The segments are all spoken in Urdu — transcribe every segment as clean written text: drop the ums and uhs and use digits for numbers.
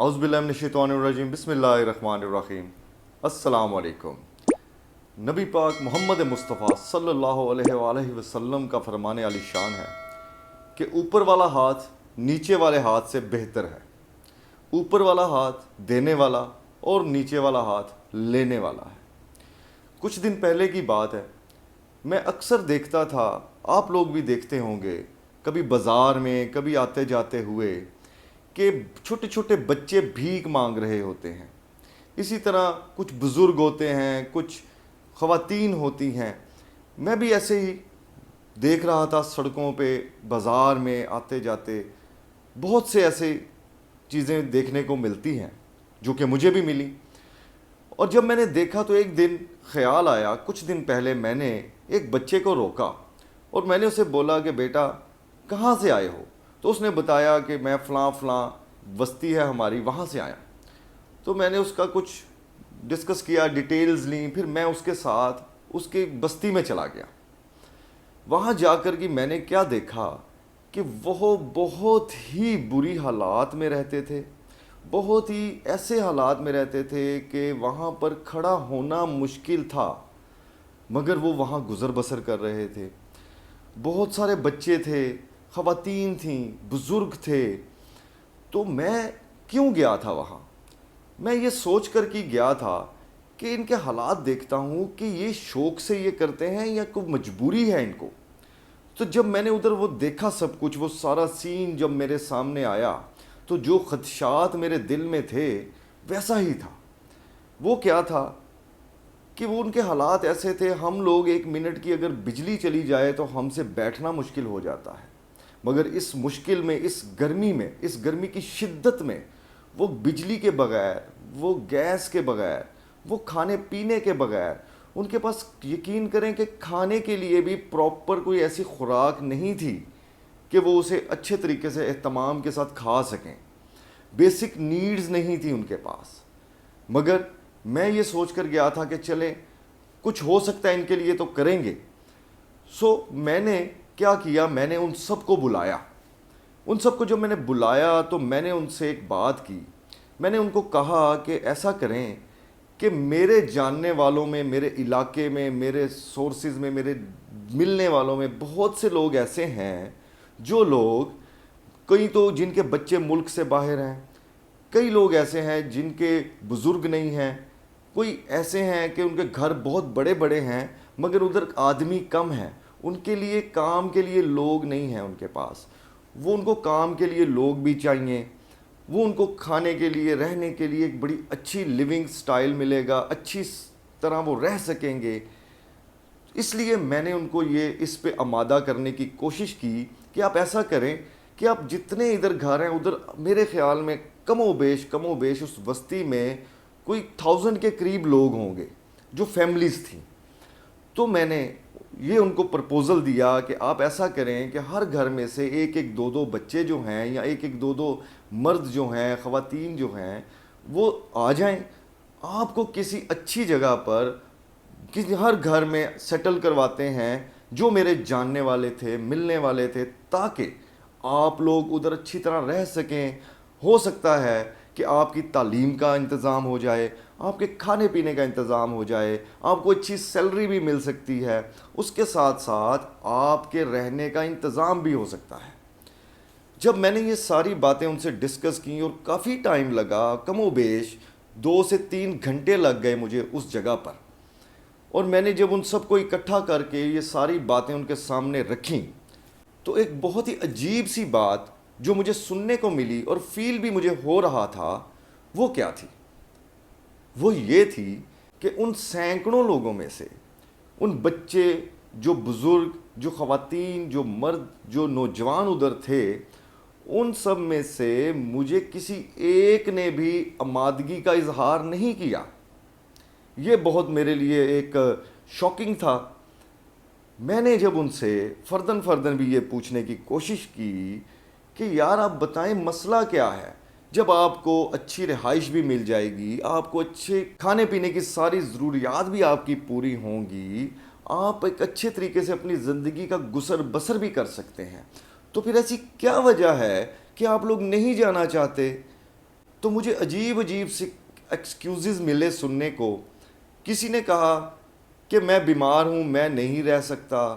اعوذ باللہ من الشیطان الرجیم بسم اللہ الرحمن الرحیم۔ السلام علیکم۔ نبی پاک محمد مصطفیٰ صلی اللہ علیہ وآلہ وسلم کا فرمان علی شان ہے کہ اوپر والا ہاتھ نیچے والے ہاتھ سے بہتر ہے۔ اوپر والا ہاتھ دینے والا اور نیچے والا ہاتھ لینے والا ہے۔ کچھ دن پہلے کی بات ہے، میں اکثر دیکھتا تھا، آپ لوگ بھی دیکھتے ہوں گے، کبھی بازار میں کبھی آتے جاتے ہوئے کہ چھوٹے چھوٹے بچے بھیک مانگ رہے ہوتے ہیں۔ اسی طرح کچھ بزرگ ہوتے ہیں، کچھ خواتین ہوتی ہیں۔ میں بھی ایسے ہی دیکھ رہا تھا سڑکوں پہ، بازار میں آتے جاتے، بہت سے ایسے چیزیں دیکھنے کو ملتی ہیں جو کہ مجھے بھی ملی۔ اور جب میں نے دیکھا تو ایک دن خیال آیا، کچھ دن پہلے میں نے ایک بچے کو روکا اور میں نے اسے بولا کہ بیٹا کہاں سے آئے ہو؟ تو اس نے بتایا کہ میں فلاں بستی ہے ہماری، وہاں سے آیا۔ تو میں نے اس کا کچھ ڈسکس کیا، ڈیٹیلز لیں، پھر میں اس کے ساتھ اس کی بستی میں چلا گیا۔ وہاں جا کر کے میں نے کیا دیکھا کہ وہ بہت ہی بری حالات میں رہتے تھے، بہت ہی ایسے حالات میں رہتے تھے کہ وہاں پر کھڑا ہونا مشکل تھا، مگر وہ وہاں گزر بسر کر رہے تھے۔ بہت سارے بچے تھے، خواتین تھیں، بزرگ تھے۔ تو میں کیوں گیا تھا وہاں؟ میں یہ سوچ کر کے گیا تھا کہ ان کے حالات دیکھتا ہوں کہ یہ شوق سے یہ کرتے ہیں یا کوئی مجبوری ہے ان کو۔ تو جب میں نے ادھر وہ دیکھا سب کچھ، وہ سارا سین جب میرے سامنے آیا تو جو خدشات میرے دل میں تھے ویسا ہی تھا۔ وہ کیا تھا کہ وہ ان کے حالات ایسے تھے، ہم لوگ 1 منٹ کی اگر بجلی چلی جائے تو ہم سے بیٹھنا مشکل ہو جاتا ہے، مگر اس مشکل میں، اس گرمی کی شدت میں، وہ بجلی کے بغیر، وہ گیس کے بغیر، وہ کھانے پینے کے بغیر، ان کے پاس یقین کریں کہ کھانے کے لیے بھی پراپر کوئی ایسی خوراک نہیں تھی کہ وہ اسے اچھے طریقے سے اہتمام کے ساتھ کھا سکیں۔ بیسک نیڈز نہیں تھی ان کے پاس، مگر میں یہ سوچ کر گیا تھا کہ چلیں کچھ ہو سکتا ہے ان کے لیے تو کریں گے۔ میں نے کیا کیا، میں نے ان سب کو بلایا۔ ان سب کو جب میں نے بلایا تو میں نے ان سے ایک بات کی۔ میں نے ان کو کہا کہ ایسا کریں کہ میرے جاننے والوں میں، میرے علاقے میں، میرے سورسز میں، میرے ملنے والوں میں بہت سے لوگ ایسے ہیں، جو لوگ کئی تو جن کے بچے ملک سے باہر ہیں، کئی لوگ ایسے ہیں جن کے بزرگ نہیں ہیں، کوئی ایسے ہیں کہ ان کے گھر بہت بڑے بڑے ہیں مگر ادھر آدمی کم ہیں، ان کے لیے کام کے لیے لوگ نہیں ہیں ان کے پاس۔ وہ ان کو کام کے لیے لوگ بھی چاہیے، وہ ان کو کھانے کے لیے، رہنے کے لیے ایک بڑی اچھی لیونگ سٹائل ملے گا، اچھی طرح وہ رہ سکیں گے۔ اس لیے میں نے ان کو یہ اس پہ آمادہ کرنے کی کوشش کی کہ آپ ایسا کریں کہ آپ جتنے ادھر گھر ہیں ادھر میرے خیال میں کم و بیش اس بستی میں کوئی 1000 کے قریب لوگ ہوں گے جو فیملیز تھیں۔ تو میں نے یہ ان کو پرپوزل دیا کہ آپ ایسا کریں کہ ہر گھر میں سے 1 2 2 بچے جو ہیں، یا 1 2 2 مرد جو ہیں، خواتین جو ہیں، وہ آ جائیں۔ آپ کو کسی اچھی جگہ پر کسی ہر گھر میں سیٹل کرواتے ہیں جو میرے جاننے والے تھے، ملنے والے تھے، تاکہ آپ لوگ ادھر اچھی طرح رہ سکیں۔ ہو سکتا ہے کہ آپ کی تعلیم کا انتظام ہو جائے، آپ کے کھانے پینے کا انتظام ہو جائے، آپ کو اچھی سیلری بھی مل سکتی ہے، اس کے ساتھ ساتھ آپ کے رہنے کا انتظام بھی ہو سکتا ہے۔ جب میں نے یہ ساری باتیں ان سے ڈسکس کی اور کافی ٹائم لگا، کم و بیش 2 سے 3 گھنٹے لگ گئے مجھے اس جگہ پر، اور میں نے جب ان سب کو اکٹھا کر کے یہ ساری باتیں ان کے سامنے رکھیں تو ایک بہت ہی عجیب سی بات جو مجھے سننے کو ملی اور فیل بھی مجھے ہو رہا تھا، وہ کیا تھی؟ وہ یہ تھی کہ ان سینکڑوں لوگوں میں سے، ان بچے، جو بزرگ، جو خواتین، جو مرد، جو نوجوان ادھر تھے، ان سب میں سے مجھے کسی ایک نے بھی آمادگی کا اظہار نہیں کیا۔ یہ بہت میرے لیے ایک شاکنگ تھا۔ میں نے جب ان سے فرداً بھی یہ پوچھنے کی کوشش کی کہ یار آپ بتائیں مسئلہ کیا ہے؟ جب آپ کو اچھی رہائش بھی مل جائے گی، آپ کو اچھے کھانے پینے کی ساری ضروریات بھی آپ کی پوری ہوں گی، آپ ایک اچھے طریقے سے اپنی زندگی کا گزر بسر بھی کر سکتے ہیں، تو پھر ایسی کیا وجہ ہے کہ آپ لوگ نہیں جانا چاہتے؟ تو مجھے عجیب عجیب سے ایکسکیوزز ملے سننے کو. کسی نے کہا کہ میں بیمار ہوں، میں نہیں رہ سکتا.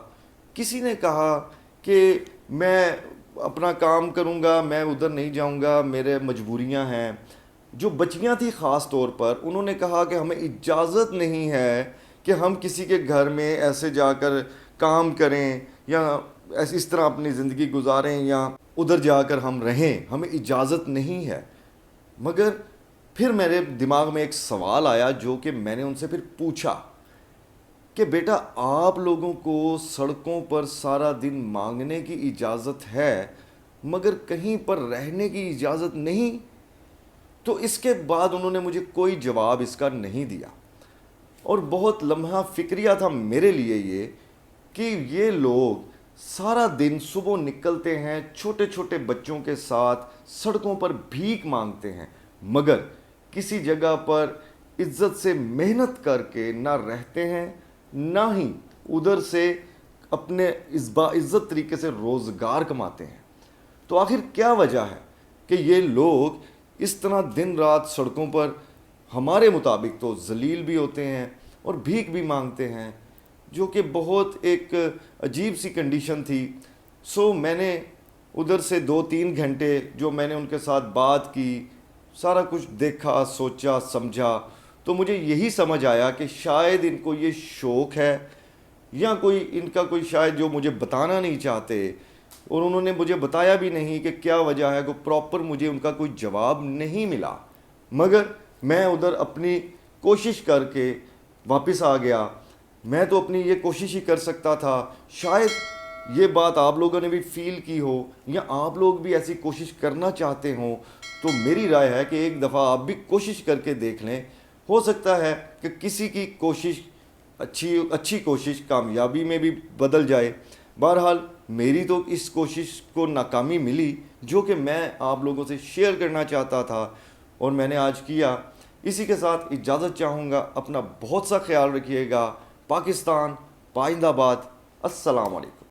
کسی نے کہا کہ میں اپنا کام کروں گا، میں ادھر نہیں جاؤں گا، میرے مجبوریاں ہیں. جو بچیاں تھیں خاص طور پر، انہوں نے کہا کہ ہمیں اجازت نہیں ہے کہ ہم کسی کے گھر میں ایسے جا کر کام کریں یا اس طرح اپنی زندگی گزاریں یا ادھر جا کر ہم رہیں، ہمیں اجازت نہیں ہے. مگر پھر میرے دماغ میں ایک سوال آیا جو کہ میں نے ان سے پھر پوچھا کہ بیٹا آپ لوگوں کو سڑکوں پر سارا دن مانگنے کی اجازت ہے مگر کہیں پر رہنے کی اجازت نہیں. تو اس کے بعد انہوں نے مجھے کوئی جواب اس کا نہیں دیا، اور بہت لمحہ فکریہ تھا میرے لیے یہ کہ یہ لوگ سارا دن صبح نکلتے ہیں چھوٹے چھوٹے بچوں کے ساتھ سڑکوں پر بھیک مانگتے ہیں، مگر کسی جگہ پر عزت سے محنت کر کے نہ رہتے ہیں نہ ہی ادھر سے اپنے عزت طریقے سے روزگار کماتے ہیں. تو آخر کیا وجہ ہے کہ یہ لوگ اس طرح دن رات سڑکوں پر ہمارے مطابق تو ذلیل بھی ہوتے ہیں اور بھیک بھی مانگتے ہیں، جو کہ بہت ایک عجیب سی کنڈیشن تھی. سو میں نے ادھر سے 2-3 گھنٹے جو میں نے ان کے ساتھ بات کی، سارا کچھ دیکھا، سوچا، سمجھا، تو مجھے یہی سمجھ آیا کہ شاید ان کو یہ شوق ہے یا کوئی ان کا کوئی شاید جو مجھے بتانا نہیں چاہتے، اور انہوں نے مجھے بتایا بھی نہیں کہ کیا وجہ ہے، کہ پراپر مجھے ان کا کوئی جواب نہیں ملا. مگر میں ادھر اپنی کوشش کر کے واپس آ گیا. میں تو اپنی یہ کوشش ہی کر سکتا تھا. شاید یہ بات آپ لوگوں نے بھی فیل کی ہو یا آپ لوگ بھی ایسی کوشش کرنا چاہتے ہوں، تو میری رائے ہے کہ ایک دفعہ آپ بھی کوشش کر کے دیکھ لیں. ہو سکتا ہے کہ کسی کی کوشش اچھی کوشش کامیابی میں بھی بدل جائے. بہرحال میری تو اس کوشش کو ناکامی ملی جو کہ میں آپ لوگوں سے شیئر کرنا چاہتا تھا، اور میں نے آج کیا. اسی کے ساتھ اجازت چاہوں گا. اپنا بہت سا خیال رکھیے گا. پاکستان پائندہ باد. السلام علیکم.